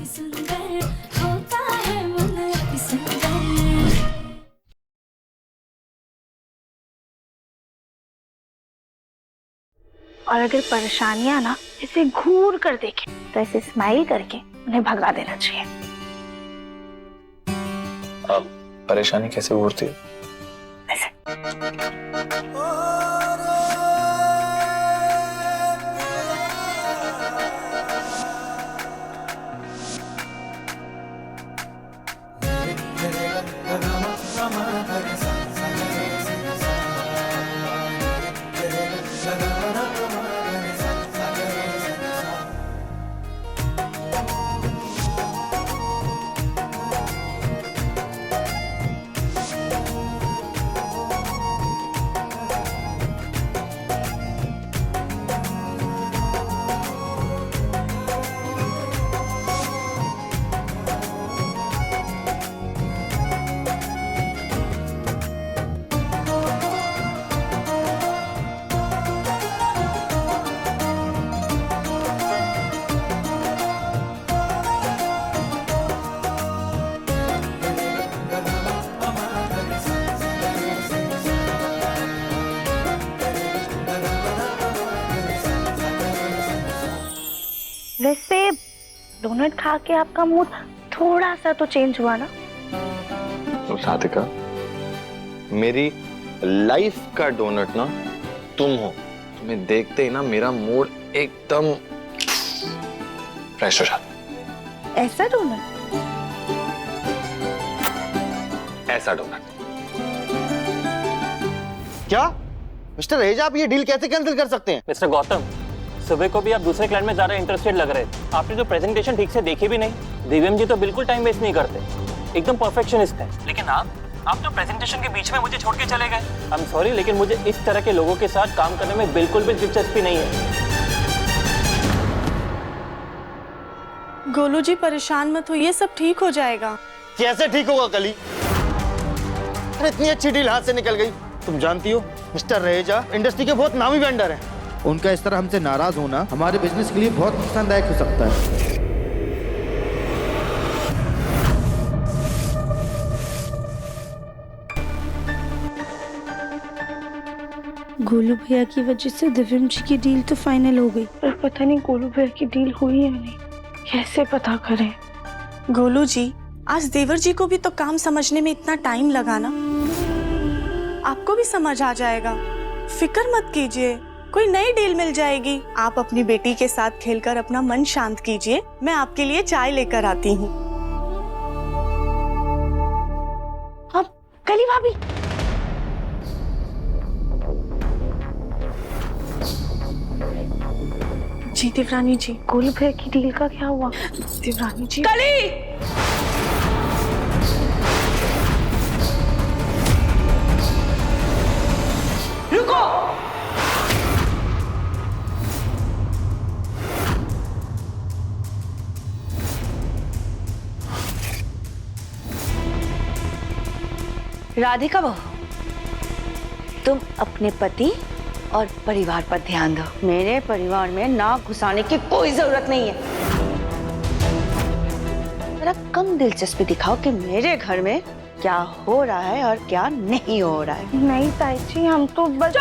सुंदर होता है मन अति सुंदर। और अगर परेशानियां ना इसे घूर कर देखे तो ऐसे स्माइल करके उन्हें भगा देना चाहिए। अब परेशानी कैसे घूरती है? ऐसे। वैसे डोनट खा के आपका मूड थोड़ा सा तो चेंज हुआ ना? राधिका, मेरी लाइफ का डोनट ना तुम हो। तुम्हें देखते ही ना मेरा मूड एकदम फ्रेश हो जाता। ऐसा डोनट? ऐसा डोनट। क्या मिस्टर रहेजा, आप ये डील कैसे कैंसिल कर सकते हैं? मिस्टर गौतम, सुबह को भी आप दूसरे क्लाइंट में ज्यादा इंटरेस्टेड लग रहे थे। आपने जो प्रेजेंटेशन ठीक से देखी भी नहीं। दिव्यम जी तो बिल्कुल टाइम वेस्ट नहीं करते, एकदम परफेक्शनिस्ट है। लेकिन आप तो प्रेजेंटेशन के बीच में मुझे छोड़ के चले गए। आई एम सॉरी, लेकिन मुझे इस तरह के लोगों के साथ काम करने में बिल्कुल भी दिलचस्पी नहीं है। गोलू जी परेशान मत हो, ये सब ठीक हो जाएगा। कैसे ठीक होगा कली? अरे इतनी अच्छी डील हाथ से निकल गई। तुम जानती हो मिस्टर रहेजा इंडस्ट्री के बहुत नामी वेंडर हैं। उनका इस तरह हमसे नाराज होना हमारे बिजनेस के लिए बहुत नुकसानदायक हो सकता है। गोलू भैया की वजह से दिव्यम जी की डील तो फाइनल हो गई, पर पता नहीं गोलू भैया की डील हुई या नहीं, कैसे पता करें? गोलू जी, आज देवर जी को भी तो काम समझने में इतना टाइम लगा ना, आपको भी समझ आ जाएगा। फिक्र मत कीजिए, कोई नई डील मिल जाएगी। आप अपनी बेटी के साथ खेलकर अपना मन शांत कीजिए, मैं आपके लिए चाय लेकर आती हूँ। अब कली भाभी, जी देवरानी जी, गोलू भैया की डील का क्या हुआ? देवरानी जी, कली! रुको! राधिका बहू, तुम अपने पति और परिवार पर ध्यान दो। मेरे परिवार में नाक घुसाने की कोई जरूरत नहीं है। जरा कम दिलचस्पी दिखाओ कि मेरे घर में क्या हो रहा है और क्या नहीं हो रहा है। नहीं ताई जी, हम तो बस।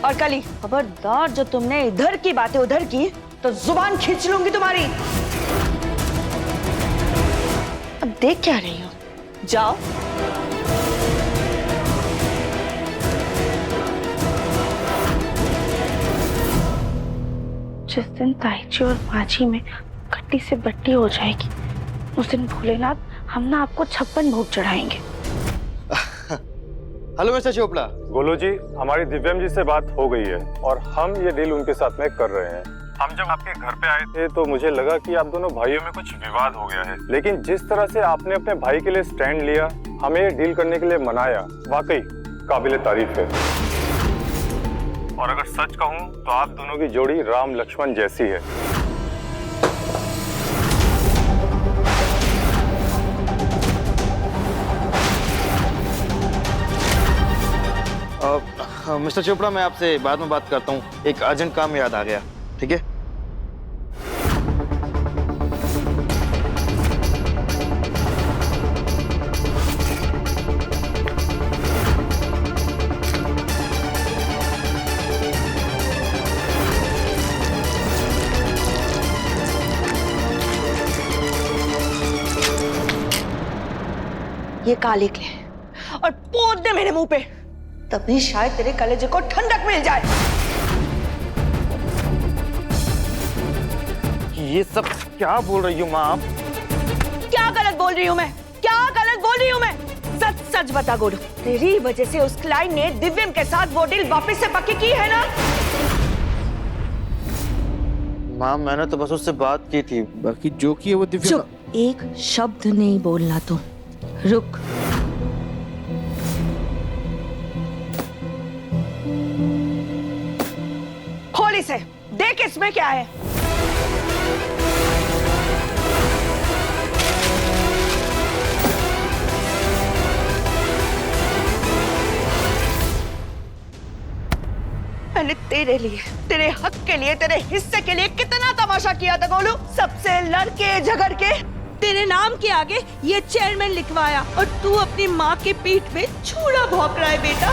और कली, खबरदार जो तुमने इधर की बातें उधर की तो जुबान खींच लूंगी तुम्हारी। अब देख क्या रही हो, जाओ। जिस दिन ताईची और माझी में खट्टी से बट्टी हो जाएगी, उस दिन भोलेनाथ हम ना आपको 56 भोग चढ़ाएंगे। Hello mister Chopra. गोलू जी, हमारी दिव्यम जी से बात हो गई है और हम ये डील उनके साथ में कर रहे हैं। हम जब आपके घर पे आए थे तो मुझे लगा कि आप दोनों भाइयों में कुछ विवाद हो गया है, लेकिन जिस तरह से आपने अपने भाई के लिए स्टैंड लिया, हमें ये डील करने के लिए मनाया, वाकई काबिले तारीफ है। और अगर सच कहूं तो आप दोनों की जोड़ी राम लक्ष्मण जैसी है। मिस्टर चोपड़ा, मैं आपसे बाद में बात करता हूँ, एक अर्जेंट काम याद आ गया। ठीक है? ये काले के और पोत दे मेरे मुंह पे, तभी शायद तेरे कलेजे को ठंडक मिल जाए। ये सब क्या बोल रही हो माँ आप? क्या गलत बोल रही हूँ मैं? क्या गलत बोल रही हूँ मैं? सच सच बता गोलू, तेरी वजह से उस क्लाइंट ने दिव्यम के साथ वो डील वापस से पक्की की है ना? माँ मैंने तो बस उससे बात की थी, बाकी जो किए वो दिव्या चुप, एक शब्द नहीं बोलना तुम। रुक। खोल इसे, देख इसमें क्या है। मैंने तेरे लिए, तेरे हक के लिए, तेरे हिस्से के लिए कितना तमाशा किया था गोलू। सबसे लड़के झगड़ के तेरे नाम के आगे ये चेयरमैन लिखवाया और तू अपनी माँ के पीठ में छुरा भौंक रहा है बेटा।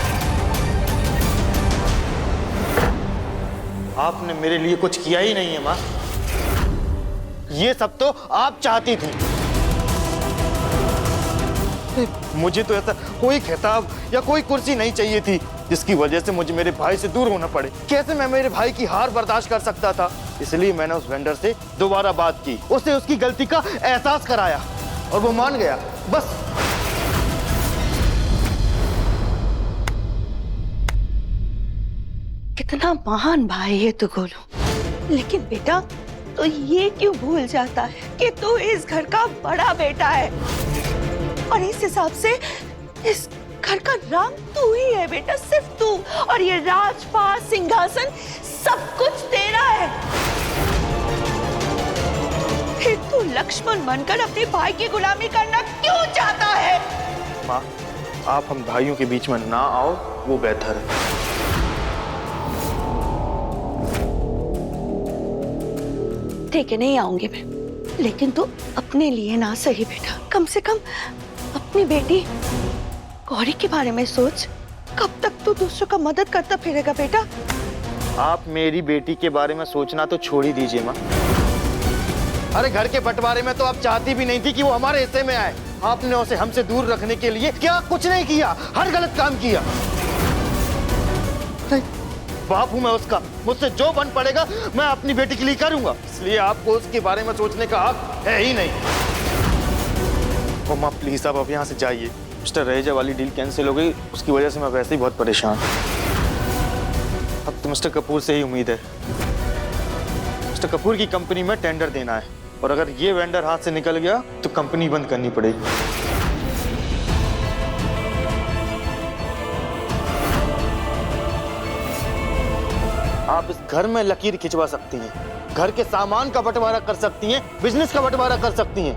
आपने मेरे लिए कुछ किया ही नहीं है माँ। ये सब तो आप चाहती थी। मुझे तो ऐसा कोई खिताब या कोई कुर्सी नहीं चाहिए थी जिसकी वजह से मुझे मेरे भाई से दूर होना पड़े। कैसे मैं मेरे भाई की हार बर्दाश्त कर सकता था? इसलिए मैंने उस वेंडर से दोबारा बात की, उससे उसकी गलती का एहसास कराया और वो मान गया। बस कितना महान भाई है तू गोलू, लेकिन बेटा तो ये क्यों भूल जाता है कि तू इस घर का बड़ा बेटा है और इस हिसाब से इस घर का राम तू ही है बेटा, सिर्फ तू। और ये राजपाट सिंहासन सब कुछ तेरा है। फिर तू लक्ष्मण बनकर अपने भाई की गुलामी करना क्यों चाहता है? माँ आप हम भाइयों के बीच में ना आओ, वो बेहतर है। ठीक है, नहीं आऊंगी मैं, लेकिन तू अपने लिए ना सही बेटा, कम से कम अपनी बेटी गौरी के बारे में सोच। कब तक तू दूसरों का मदद करता फिरेगा बेटा? आप मेरी बेटी के बारे में सोचना तो छोड़ ही दीजिए माँ। अरे घर के बंटवारे में तो आप चाहती भी नहीं थी कि वो हमारे हिस्से में आए। आपने उसे हमसे दूर रखने के लिए क्या कुछ नहीं किया, हर गलत काम किया। बाप हूं मैं उसका, मुझसे जो बन पड़ेगा मैं अपनी बेटी के लिए करूंगा, इसलिए आपको उसके बारे में सोचने का हक है ही नहीं। ओ माँ प्लीज आप अब यहाँ से जाइए। मिस्टर रहेजा वाली डील कैंसिल हो गई, उसकी वजह से मैं वैसे ही बहुत परेशान। अब तो मिस्टर कपूर से ही उम्मीद है। मिस्टर कपूर की कंपनी में टेंडर देना है और अगर ये वेंडर हाथ से निकल गया तो कंपनी बंद करनी पड़ेगी। आप इस घर में लकीर खिंचवा सकती हैं, घर के सामान का बंटवारा कर सकती हैं, बिजनेस का बंटवारा कर सकती हैं,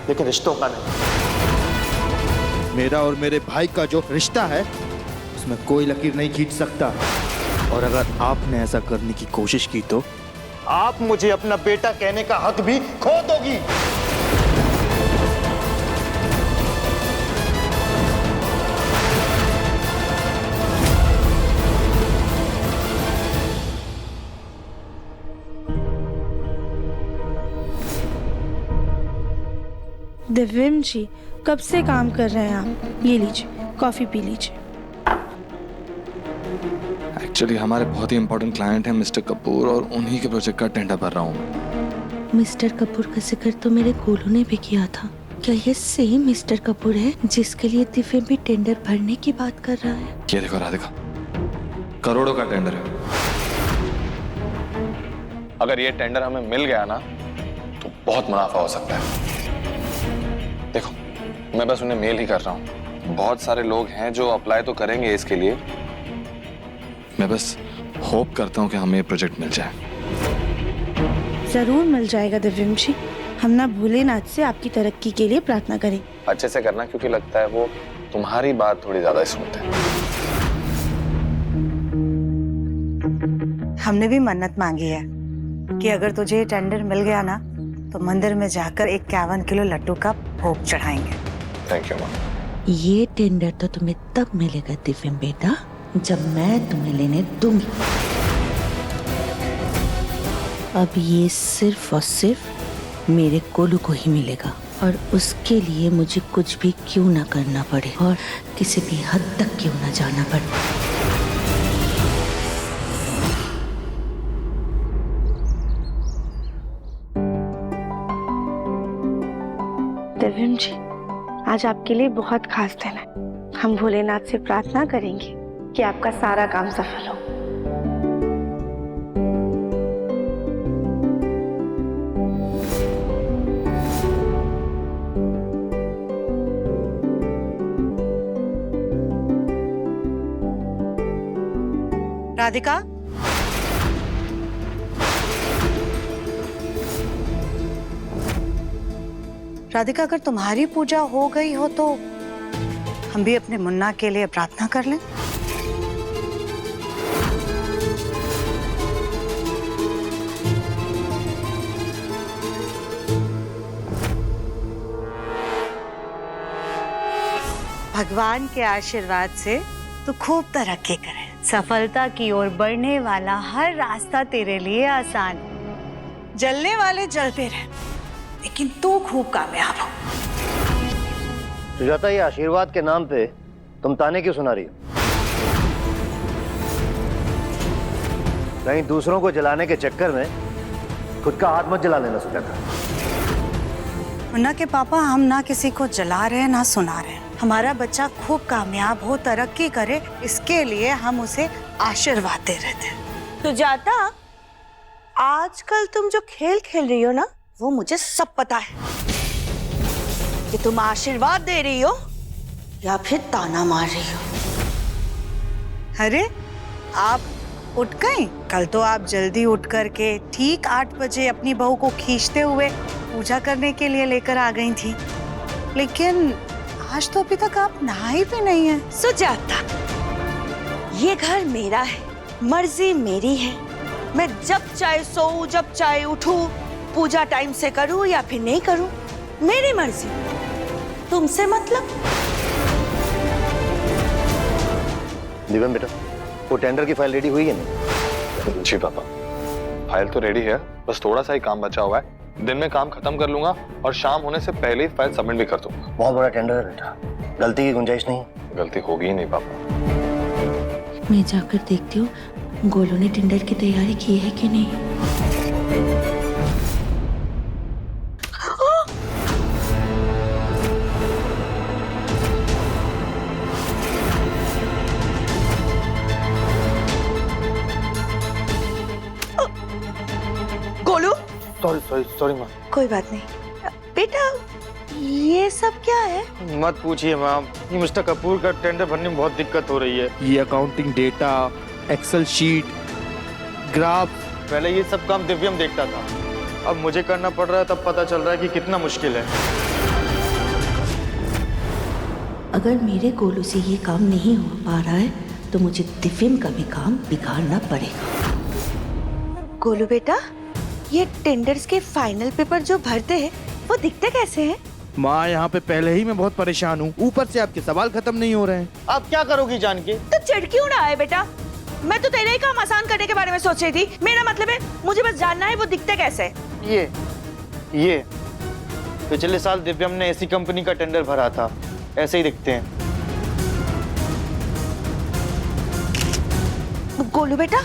लेकिन रिश्तों का नहीं। मेरा और मेरे भाई का जो रिश्ता है उसमें कोई लकीर नहीं खींच सकता, और अगर आपने ऐसा करने की कोशिश की तो आप मुझे अपना बेटा कहने का हक भी खो दोगी। दिव्यम जी कब से काम कर रहे हैं आप? ये लीजिए, कॉफी पी लीजिए। एक्चुअली हमारे बहुत ही इंपॉर्टेंट क्लाइंट हैं मिस्टर कपूर, और उन्हीं के प्रोजेक्ट का टेंडर भर रहा हूँ। मिस्टर कपूर का जिक्र तो मेरे गोलू ने भी किया था। क्या ये सेम मिस्टर कपूर है जिसके लिए दिव्यम भी टेंडर भरने की बात कर रहा है? ये देखो राधिका, करोड़ों का टेंडर है। अगर ये टेंडर हमें मिल गया ना तो बहुत मुनाफा हो सकता है। देखो मैं बस उन्हें मेल ही कर रहा हूँ, बहुत सारे लोग हैं जो अप्लाई तो करेंगे इसके लिए। मैं बस होप करता हूँ कि हमें ये प्रोजेक्ट मिल जाए। जरूर मिल जाएगा दिव्यम जी, हम ना भोलेनाथ से आपकी तरक्की के लिए प्रार्थना करें। अच्छे से करना, क्योंकि लगता है वो तुम्हारी बात थोड़ी ज्यादा सुनते हैं। हमने भी मन्नत मांगी है कि अगर तुझे टेंडर मिल गया ना तो मंदिर में जाकर 51 किलो लड्डू का भोग चढ़ाएंगे। थैंक यू माँ। ये टेंडर तो तुम्हें तब मिलेगा दिव्यम बेटा जब मैं तुम्हें लेने दूंगी। अब ये सिर्फ और सिर्फ मेरे कोलू को ही मिलेगा। और उसके लिए मुझे कुछ भी क्यों ना करना पड़े और किसी भी हद तक क्यों ना जाना पड़े। दिव्यम जी, आज आपके लिए बहुत खास दिन है। हम भोलेनाथ से प्रार्थना करेंगे कि आपका सारा काम सफल हो। राधिका, राधिका, अगर तुम्हारी पूजा हो गई हो तो हम भी अपने मुन्ना के लिए प्रार्थना कर लें। भगवान के आशीर्वाद से तू खूब तरक्की करे, सफलता की ओर बढ़ने वाला हर रास्ता तेरे लिए आसान, जलने वाले जलते रहे, लेकिन तू खूब कामयाब हो। सुजाता, ये आशीर्वाद के नाम पे तुम ताने क्यों सुना रही हो? कहीं दूसरों को जलाने के चक्कर में खुद का हाथ मत जला लेना सुजाता। मुन्ना के पापा, हम ना किसी को जला रहे हैं ना सुना रहे हैं। हमारा बच्चा खूब कामयाब हो, तरक्की करे, इसके लिए हम उसे आशीर्वाद दे रहे थे। सुजाता, आजकल तुम जो खेल खेल रही हो ना, वो मुझे सब पता है कि तुम आशीर्वाद दे रही हो या फिर ताना मार रही हो। अरे, आप उठ गई? कल तो आप जल्दी उठ करके ठीक 8 बजे अपनी बहू को खींचते हुए पूजा करने के लिए लेकर आ गई थी, लेकिन आज तो अभी तक आप नहाई भी नहीं है। सुजाता, ये घर मेरा है, मर्जी मेरी है। मैं जब चाहे सोऊं, जब चाहे उठूं, पूजा टाइम से करूं या फिर नहीं करूं, मेरी मर्जी। तुमसे मतलब? दिव्यम बेटा, वो टेंडर की फाइल रेडी हुई है नहीं? जी पापा, फाइल तो रेडी है, बस थोड़ा सा ही काम बचा हुआ है। दिन में काम खत्म कर लूंगा और शाम होने से पहले ही फाइल सबमिट भी कर दूंगा। बहुत बड़ा टेंडर है बेटा, गलती की गुंजाइश नहीं है। गलती होगी ही नहीं पापा। मैं जाकर देखती हूँ गोलू ने टेंडर की तैयारी की है कि नहीं। गोलू, सॉरी माँ। कोई बात नहीं। बेटा, ये सब क्या है? मत पूछिए माँ, ये मिस्टर कपूर का टेंडर भरने में बहुत दिक्कत हो रही है। ये accounting data, excel sheet, graph, पहले ये सब काम दिव्यम देखता था, अब मुझे करना पड़ रहा है, तब पता चल रहा है कि कितना मुश्किल है। अगर मेरे गोलू से ये काम नहीं हो पा रहा है तो मुझे दिव्यम का भी काम बिगाड़ना पड़ेगा। गोलू बेटा, ये टेंडर्स के फाइनल पेपर जो भरते हैं वो दिखते कैसे हैं? माँ, यहाँ पे पहले ही मैं बहुत परेशान हूँ, ऊपर से आपके सवाल खत्म नहीं हो रहे हैं। आप क्या करोगी जान के? तो चिढ़ क्यों रहा है बेटा? मैं तो तेरे ही काम आसान करने के बारे में सोच रही थी। मेरा मतलब है, मुझे बस जानना है वो दिखते कैसे। ये पिछले साल दिव्यम ने ऐसी कंपनी का टेंडर भरा था, ऐसे ही दिखते हैं। गोलू बेटा,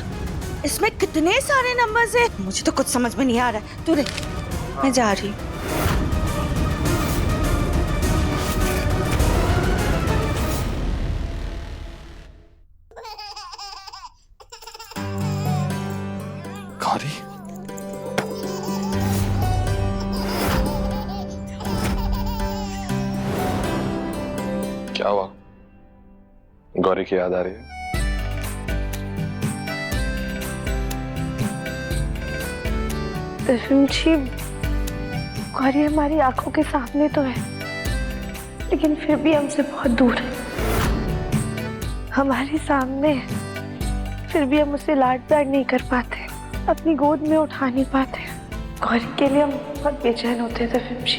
इसमें कितने सारे नंबर्स हैं, मुझे तो कुछ समझ में नहीं आ रहा है। तू रे, मैं जा रही हूँ। गौरी, क्या हुआ? गौरी की याद आ रही है? दिव्यम जी, गौरी हमारी आंखों के सामने तो है, लेकिन फिर भी हमसे बहुत दूर है। हमारे सामने है, फिर भी हम उसे लाड प्यार नहीं कर पाते, अपनी गोद में उठा नहीं पाते। गौरी के लिए हम बहुत बेचैन होते थे दिव्यम जी।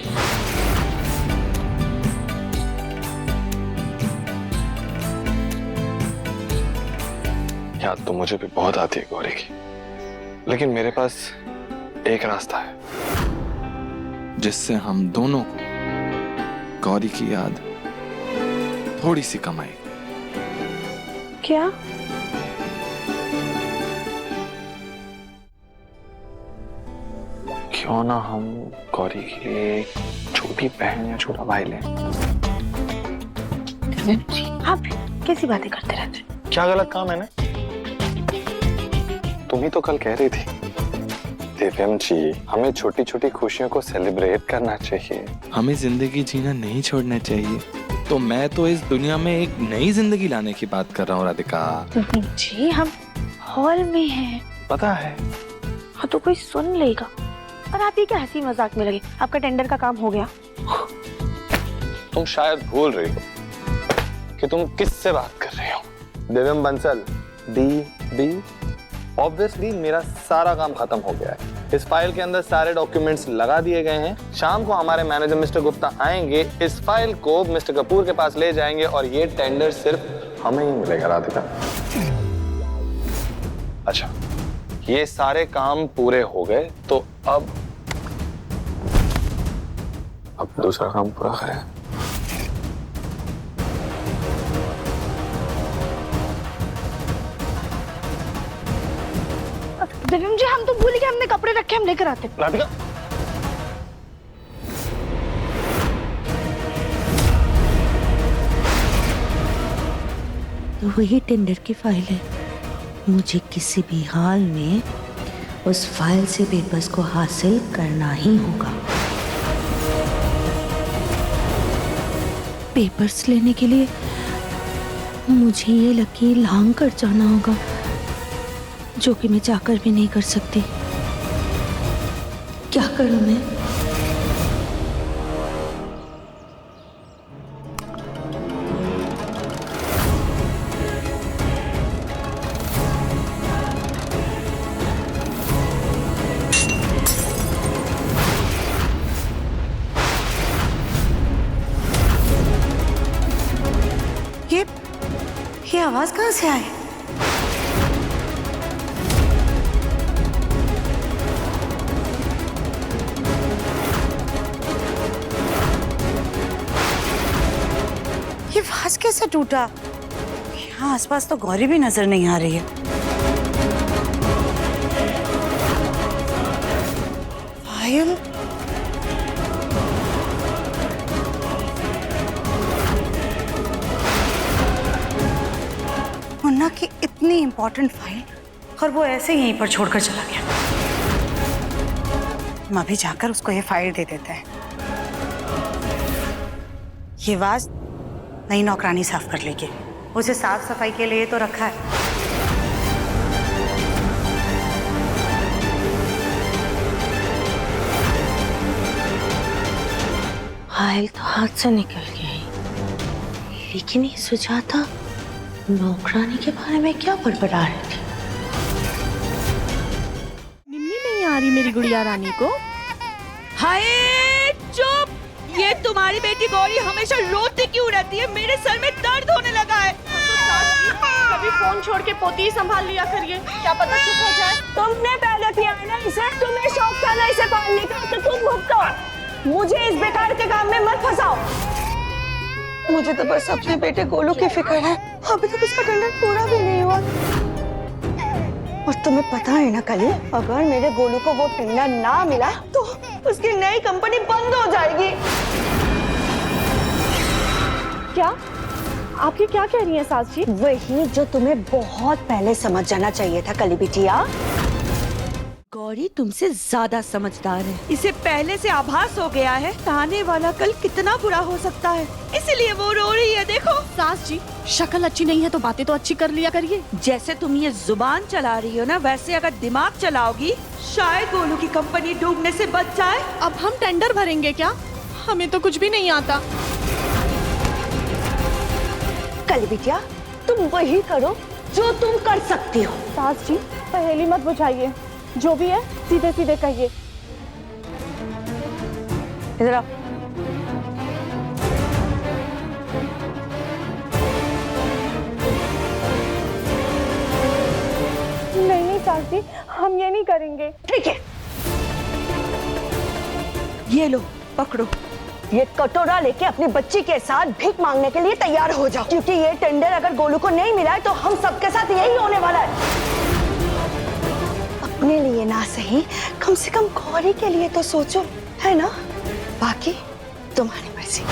याद तो मुझे भी बहुत आती है गौरी की, लेकिन मेरे पास एक रास्ता है जिससे हम दोनों को गौरी की याद थोड़ी सी कम आई। क्या? क्यों ना हम गौरी के लिए एक छोटी बहन या छोटा भाई लें? आप कैसी बातें करते रहते? क्या गलत काम है ना? तुम ही तो कल कह रही थी दिव्यम जी, हमें छोटी छोटी खुशियों को सेलिब्रेट करना चाहिए, हमें जिंदगी जीना नहीं छोड़ना चाहिए। तो मैं तो इस दुनिया में एक नई जिंदगी लाने की बात कर रहा हूँ राधिका। जी हम हॉल में हैं। पता है। हाँ तो कोई सुन लेगा। और आप ये क्या हंसी मजाक में लगे? आपका टेंडर का काम हो गया। तुम शायद भूल रही हो कि तुम किससे बात कर रही हो। दिव्यम बंसल, डी। ऑब्वियसली मेरा सारा काम खत्म हो गया है। इस फाइल के अंदर सारे डॉक्यूमेंट्स लगा दिए गए हैं। शाम को हमारे मैनेजर मिस्टर गुप्ता आएंगे, इस फाइल को मिस्टर कपूर के पास ले जाएंगे और ये टेंडर सिर्फ हमें ही मिलेगा राधिका। अच्छा, ये सारे काम पूरे हो गए तो अब दूसरा काम पूरा करें। दिव्यम जी हम तो भूल गए, हमने कपड़े रखे, हम लेकर आते। राधिका, तो वही टेंडर की फाइल है। मुझे किसी भी हाल में उस फाइल से पेपर्स को हासिल करना ही होगा। पेपर्स लेने के लिए मुझे ये लकीर लांग कर जाना होगा, जो कि मैं चाहकर भी नहीं कर सकती। क्या करूं मैं? ये आवाज कहाँ से आई? ये वाज कैसे टूटा? यहाँ आसपास तो गौरी भी नजर नहीं आ रही है। फाइल? मुन्ना की इतनी इंपॉर्टेंट फाइल और वो ऐसे ही यहीं पर छोड़कर चला गया। हम अभी जाकर उसको ये फाइल दे देते हैं। ये वाज नई नौकरानी साफ कर लेगी। उसे साफ सफाई के लिए तो रखा है। फाइल तो हाथ से निकल गई, लेकिन ये सुजाता नौकरानी के बारे में क्या बड़बड़ा रही थी? निम्नी नहीं आ रही मेरी गुड़िया रानी को। हाय चुप! ये तुम्हारी बेटी गौरी हमेशा रोती क्यों रहती है? मेरे सर में दर्द होने लगा है। कभी फोन छोड़ के पोती ही संभाल लिया करिए, क्या पता चुप हो जाए। तुमने पैदा किया है ना इसे, तुम्हें शौक था ना इसे पालने का, तो तुम भुगतो। मुझे इस बेकार के काम में मत फंसाओ। मुझे तो बस अपने बेटे गोलू की फिक्र है। अभी तक उसका टेंडर पूरा भी नहीं हुआ। और तुम्हें पता है ना कली, अगर मेरे गोलू को वो टेंडर ना मिला तो उसकी नई कंपनी बंद हो जाएगी। क्या? आपकी क्या कह रही हैं सास जी? वही जो तुम्हें बहुत पहले समझ जाना चाहिए था कली बिटिया। गौरी तुमसे ज्यादा समझदार है। इसे पहले से आभास हो गया है आने वाला कल कितना बुरा हो सकता है, इसलिए वो रो रही है। देखो सास जी, शक्ल अच्छी नहीं है तो बातें तो अच्छी कर लिया करिए। जैसे तुम ये जुबान चला रही हो ना, वैसे अगर दिमाग चलाओगी शायद गोलू की कंपनी डूबने से बच जाए। अब हम टेंडर भरेंगे क्या? हमें तो कुछ भी नहीं आता। कल बिटिया तुम वही करो जो तुम कर सकती हो। सास जी पहेली मत बुझाइए, जो भी है सीधे सीधे कहिए। इधर आओ। नहीं सास जी, हम ये नहीं करेंगे। ठीक है, ये लो पकड़ो। ये कटोरा लेके अपनी बच्ची के साथ भीख मांगने के लिए तैयार हो जाओ, क्योंकि ये टेंडर अगर गोलू को नहीं मिला है तो हम सबके साथ यही होने वाला है। अपने लिए ना सही, कम से कम गौरी के लिए तो सोचो, है ना? बाकी तुम्हारी मर्जी।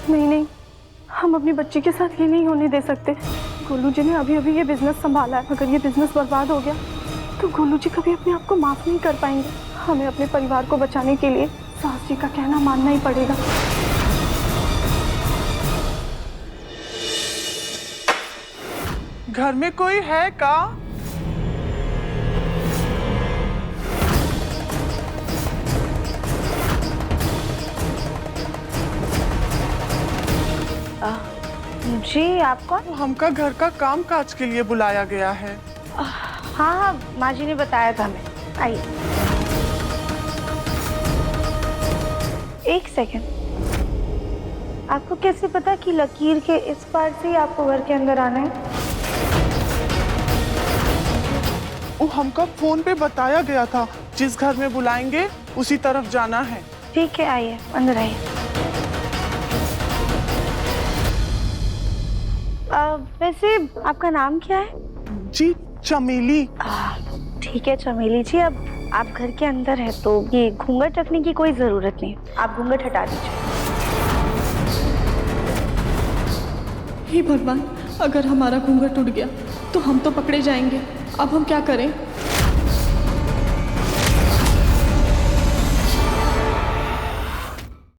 नहीं, हम अपनी बच्ची के साथ ये नहीं होने दे सकते। गोलू जी ने अभी अभी ये बिजनेस संभाला है। अगर ये बिजनेस बर्बाद हो गया तो गोलू जी कभी अपने आप को माफ नहीं कर पाएंगे। हमें अपने परिवार को बचाने के लिए सास जी का कहना मानना ही पड़ेगा। घर में कोई है का? जी, आप कौन? हमका घर का काम काज के लिए बुलाया गया है। हाँ, माँ जी ने बताया था हमें। आइए। एक सेकंड, आपको कैसे पता कि लकीर के इस पार से ही आपको घर के अंदर आना है? वो हमका फोन पे बताया गया था, जिस घर में बुलाएंगे उसी तरफ जाना है। ठीक है, आइए, अंदर आइए। वैसे आपका नाम क्या है? जी, चमेली। ठीक है चमेली जी, अब आप घर के अंदर हैं तो ये घूंघट रखने की कोई जरूरत नहीं, आप घूंघट हटा दीजिए। हे भगवान, अगर हमारा घूंघट टूट गया तो हम तो पकड़े जाएंगे। अब हम क्या करें?